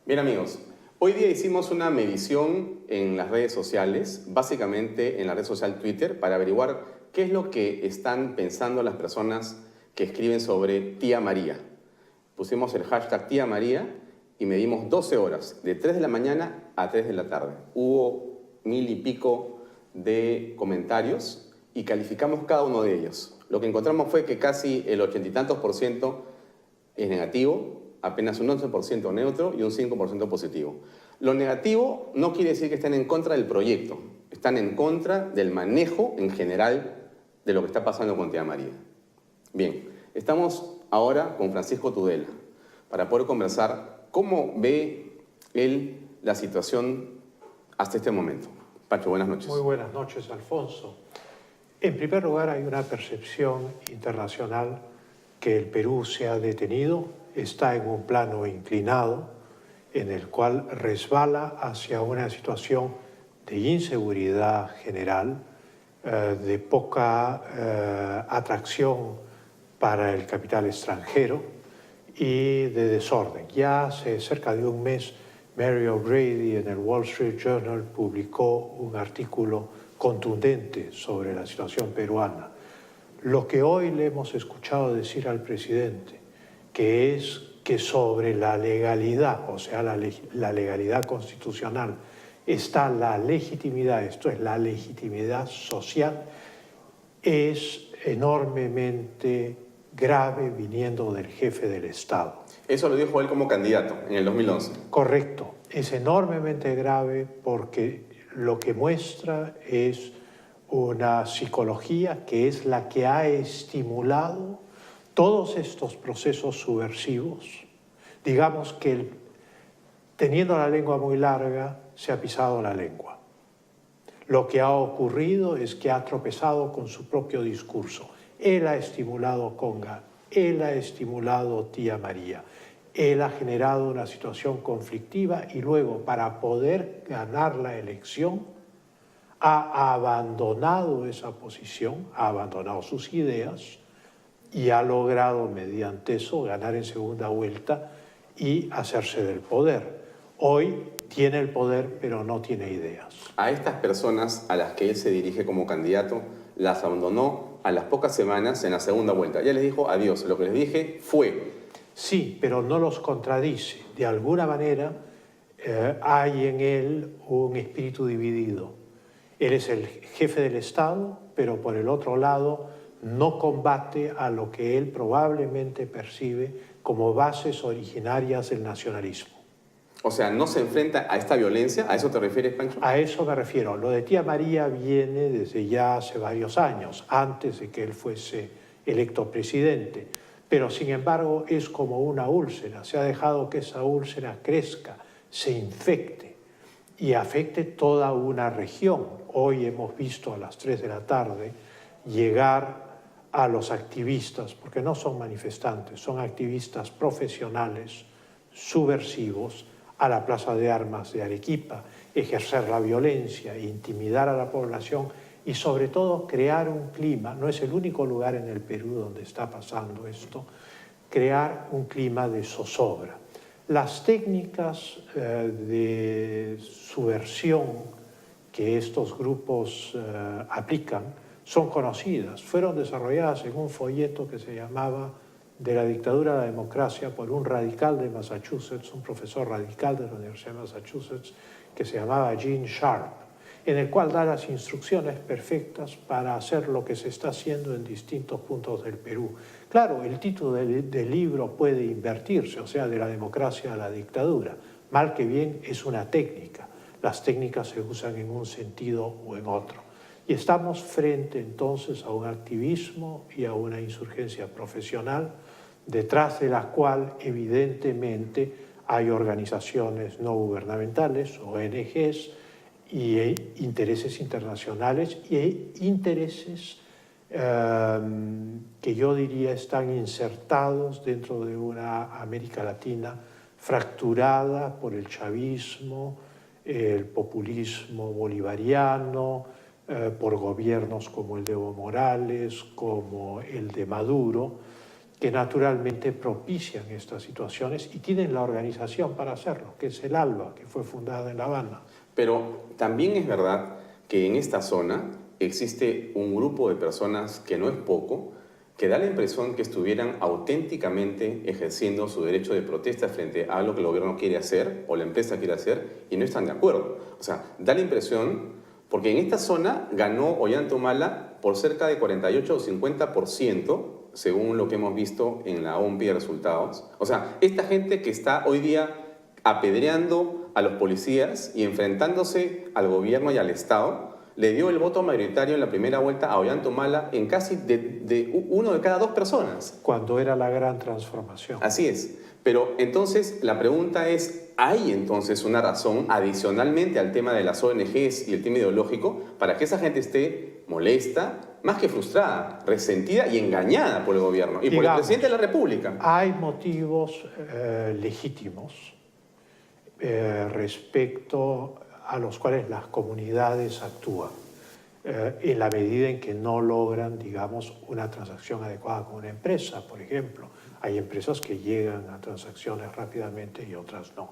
Bien amigos, hoy día hicimos una medición en las redes sociales, básicamente en la red social Twitter, para averiguar qué es lo que están pensando las personas que escriben sobre Tía María. Pusimos el hashtag Tía María y medimos 12 horas, de 3 de la mañana a 3 de la tarde. Hubo 1000 y pico de comentarios y calificamos cada uno de ellos. Lo que encontramos fue que casi el 80 y tantos % es negativo, apenas un 11% neutro y un 5% positivo. Lo negativo no quiere decir que estén en contra del proyecto, están en contra del manejo en general de lo que está pasando con Tía María. Bien, estamos ahora con Francisco Tudela para poder conversar cómo ve él la situación hasta este momento. Pacho, buenas noches. Muy buenas noches, Alfonso. En primer lugar, hay una percepción internacional que el Perú se ha detenido, está en un plano inclinado en el cual resbala hacia una situación de inseguridad general, de poca atracción para el capital extranjero y de desorden. Ya hace cerca de un mes, Mary O'Grady en el Wall Street Journal publicó un artículo contundente sobre la situación peruana. Lo que hoy le hemos escuchado decir al presidente, que es que sobre la legalidad, o sea, la legalidad constitucional, está la legitimidad, esto es la legitimidad social, es enormemente grave viniendo del jefe del Estado. Eso lo dijo él como candidato en el 2011. Correcto, es enormemente grave porque lo que muestra es una psicología que es la que ha estimulado todos estos procesos subversivos. Digamos que teniendo la lengua muy larga, se ha pisado la lengua. Lo que ha ocurrido es que ha tropezado con su propio discurso. Él ha estimulado Conga, él ha estimulado Tía María, él ha generado una situación conflictiva y luego, para poder ganar la elección, ha abandonado esa posición, ha abandonado sus ideas y ha logrado mediante eso ganar en segunda vuelta y hacerse del poder. Hoy tiene el poder, pero no tiene ideas. A estas personas a las que él se dirige como candidato, las abandonó a las pocas semanas en la segunda vuelta. Ya les dijo adiós, lo que les dije fue. Sí, pero no los contradice. De alguna manera hay en él un espíritu dividido. Él es el jefe del Estado, pero por el otro lado no combate a lo que él probablemente percibe como bases originarias del nacionalismo. O sea, ¿no se enfrenta a esta violencia? ¿A eso te refieres, Pancho? A eso me refiero. Lo de Tía María viene desde ya hace varios años, antes de que él fuese electo presidente. Pero, sin embargo, es como una úlcera. Se ha dejado que esa úlcera crezca, se infecte y afecte toda una región. Hoy hemos visto a las 3 de la tarde llegar a los activistas, porque no son manifestantes, son activistas profesionales, subversivos, a la Plaza de Armas de Arequipa, ejercer la violencia, intimidar a la población y sobre todo crear un clima, no es el único lugar en el Perú donde está pasando esto, crear un clima de zozobra. Las técnicas de subversión que estos grupos aplican son conocidas, fueron desarrolladas en un folleto que se llamaba De la dictadura a la democracia por un radical de Massachusetts, un profesor radical de la Universidad de Massachusetts que se llamaba Gene Sharp, en el cual da las instrucciones perfectas para hacer lo que se está haciendo en distintos puntos del Perú. Claro, el título del libro puede invertirse, o sea, de la democracia a la dictadura. Mal que bien es una técnica. Las técnicas se usan en un sentido o en otro. Y estamos frente entonces a un activismo y a una insurgencia profesional detrás de la cual evidentemente hay organizaciones no gubernamentales, ONGs, y intereses internacionales y intereses que yo diría están insertados dentro de una América Latina fracturada por el chavismo, el populismo bolivariano, por gobiernos como el de Evo Morales, como el de Maduro, que naturalmente propician estas situaciones y tienen la organización para hacerlo, que es el ALBA, que fue fundada en La Habana. Pero también es verdad que en esta zona existe un grupo de personas que no es poco, que da la impresión que estuvieran auténticamente ejerciendo su derecho de protesta frente a lo que el gobierno quiere hacer o la empresa quiere hacer y no están de acuerdo. O sea, da la impresión, porque en esta zona ganó Ollanta Humala por cerca de 48 o 50%, según lo que hemos visto en la OMPI de resultados. O sea, esta gente que está hoy día apedreando a los policías y enfrentándose al gobierno y al Estado, le dio el voto mayoritario en la primera vuelta a Ollanta Humala en casi de uno de cada dos personas. Cuando era la gran transformación. Así es. Pero entonces la pregunta es, ¿hay entonces una razón adicionalmente al tema de las ONGs y el tema ideológico para que esa gente esté molesta, más que frustrada, resentida y engañada por el gobierno y por el presidente de la República? Hay motivos legítimos respecto a los cuales las comunidades actúan en la medida en que no logran, digamos, una transacción adecuada con una empresa, por ejemplo. Hay empresas que llegan a transacciones rápidamente y otras no.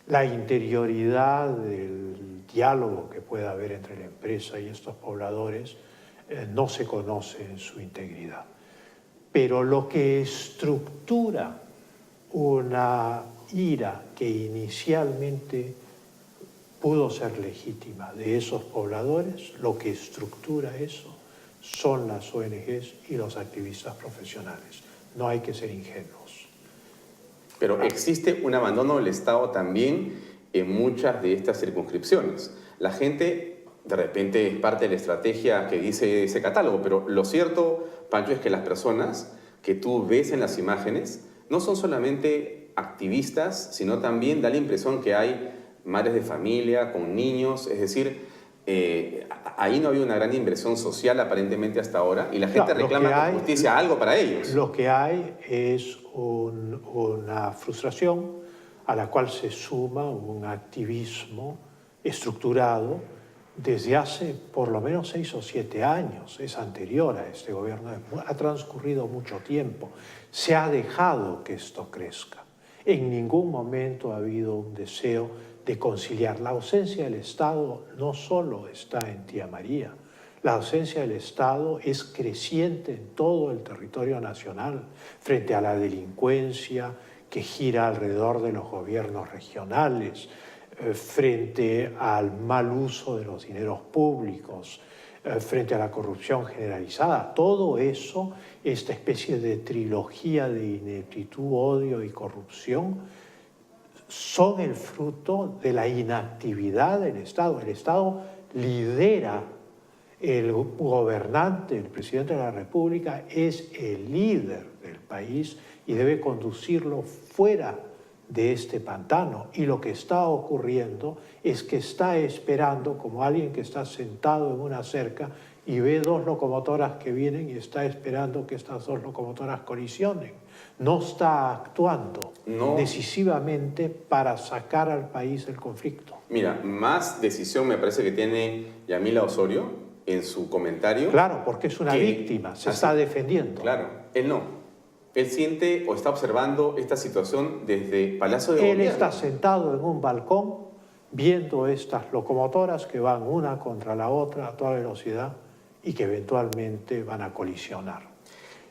La interioridad del diálogo que pueda haber entre la empresa y estos pobladores no se conoce en su integridad. Pero lo que estructura una ira que inicialmente pudo ser legítima de esos pobladores, lo que estructura eso son las ONGs y los activistas profesionales. No hay que ser ingenuos. Pero existe un abandono del Estado también en muchas de estas circunscripciones. La gente, de repente, es parte de la estrategia que dice ese catálogo, pero lo cierto, Pancho, es que las personas que tú ves en las imágenes no son solamente activistas, sino también da la impresión que hay madres de familia, con niños, es decir, ahí no había una gran inversión social aparentemente hasta ahora y la gente reclama con justicia algo para ellos. Lo que hay es una frustración a la cual se suma un activismo estructurado desde hace por lo menos 6 o 7 años, es anterior a este gobierno, ha transcurrido mucho tiempo, se ha dejado que esto crezca. En ningún momento ha habido un deseo de conciliar. La ausencia del Estado no solo está en Tía María, la ausencia del Estado es creciente en todo el territorio nacional frente a la delincuencia que gira alrededor de los gobiernos regionales, frente al mal uso de los dineros públicos, frente a la corrupción generalizada. Todo eso, esta especie de trilogía de ineptitud, odio y corrupción, son el fruto de la inactividad del Estado. El Estado lidera, el gobernante, el presidente de la República, es el líder del país y debe conducirlo fuera de este pantano. Y lo que está ocurriendo es que está esperando, como alguien que está sentado en una cerca y ve 2 locomotoras que vienen y está esperando que estas 2 locomotoras colisionen. No está actuando decisivamente para sacar al país del conflicto. Mira, más decisión me parece que tiene Yamila Osorio en su comentario. Claro, porque es una víctima, se está defendiendo. Claro, él no. Él siente o está observando esta situación desde Palacio de Gobierno. Él está sentado en un balcón viendo estas locomotoras que van una contra la otra a toda velocidad y que eventualmente van a colisionar.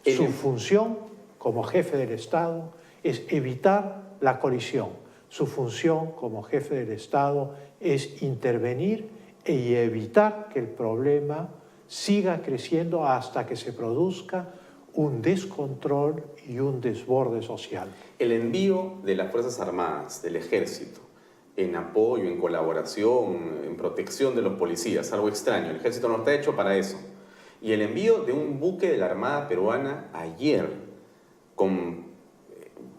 Su función como jefe del Estado es evitar la colisión. Su función como jefe del Estado es intervenir y evitar que el problema siga creciendo hasta que se produzca un descontrol y un desborde social. El envío de las Fuerzas Armadas, del Ejército, en apoyo, en colaboración, en protección de los policías, algo extraño. El Ejército no está hecho para eso. Y el envío de un buque de la Armada Peruana ayer, con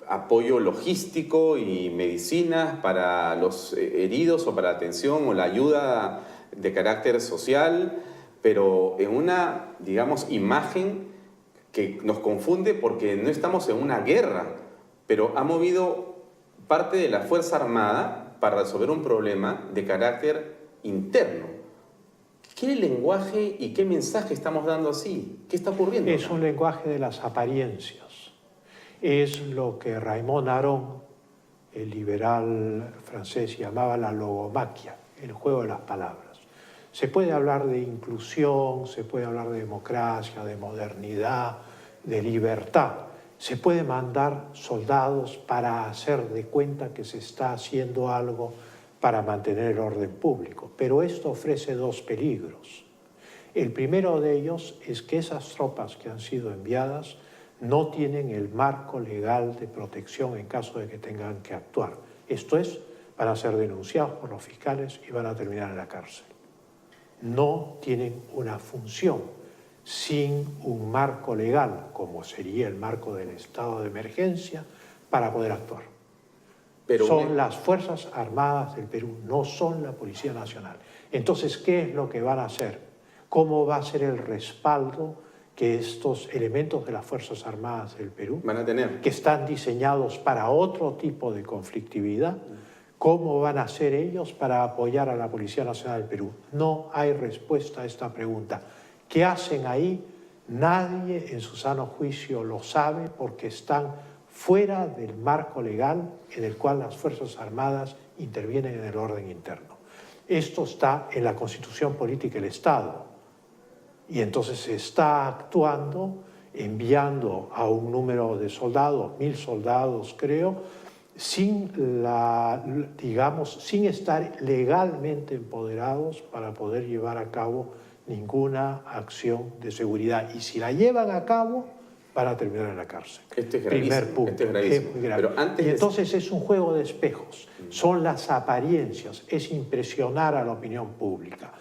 apoyo logístico y medicinas para los heridos o para atención o la ayuda de carácter social, pero en una, digamos, imagen que nos confunde porque no estamos en una guerra, pero ha movido parte de la Fuerza Armada para resolver un problema de carácter interno. ¿Qué lenguaje y qué mensaje estamos dando así? ¿Qué está ocurriendo? Es un lenguaje de las apariencias. es lo que Raymond Aron, el liberal francés, llamaba la logomaquia, el juego de las palabras. Se puede hablar de inclusión, se puede hablar de democracia, de modernidad, de libertad. Se puede mandar soldados para hacer de cuenta que se está haciendo algo para mantener el orden público. Pero esto ofrece dos peligros. El primero de ellos es que esas tropas que han sido enviadas no tienen el marco legal de protección en caso de que tengan que actuar. Esto es, van a ser denunciados por los fiscales y van a terminar en la cárcel. No tienen una función sin un marco legal, como sería el marco del estado de emergencia, para poder actuar. Pero son las Fuerzas Armadas del Perú, no son la Policía Nacional. Entonces, ¿qué es lo que van a hacer? ¿Cómo va a ser el respaldo que estos elementos de las Fuerzas Armadas del Perú van a tener, que están diseñados para otro tipo de conflictividad, cómo van a ser ellos para apoyar a la Policía Nacional del Perú? No hay respuesta a esta pregunta. ¿Qué hacen ahí? Nadie en su sano juicio lo sabe porque están fuera del marco legal en el cual las Fuerzas Armadas intervienen en el orden interno. Esto está en la Constitución Política del Estado. Y entonces se está actuando, enviando a un número de soldados, 1000 soldados creo, sin estar legalmente empoderados para poder llevar a cabo ninguna acción de seguridad. Y si la llevan a cabo, van a terminar en la cárcel. Este es gravísimo. Primer punto. Este es gravísimo. Es muy grave. Pero antes y entonces es un juego de espejos. Son las apariencias, es impresionar a la opinión pública.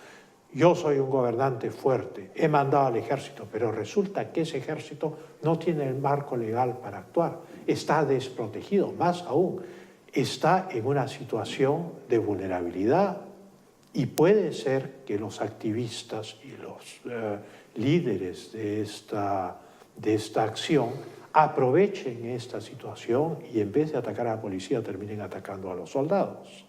Yo soy un gobernante fuerte, he mandado al ejército, pero resulta que ese ejército no tiene el marco legal para actuar. Está desprotegido, más aún, está en una situación de vulnerabilidad. Y puede ser que los activistas y los líderes de esta acción aprovechen esta situación y en vez de atacar a la policía terminen atacando a los soldados.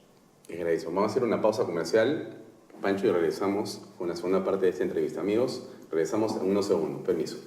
Es gravísimo. Vamos a hacer una pausa comercial, Pancho, y regresamos con la segunda parte de esta entrevista. Amigos, regresamos en unos segundos. Permiso.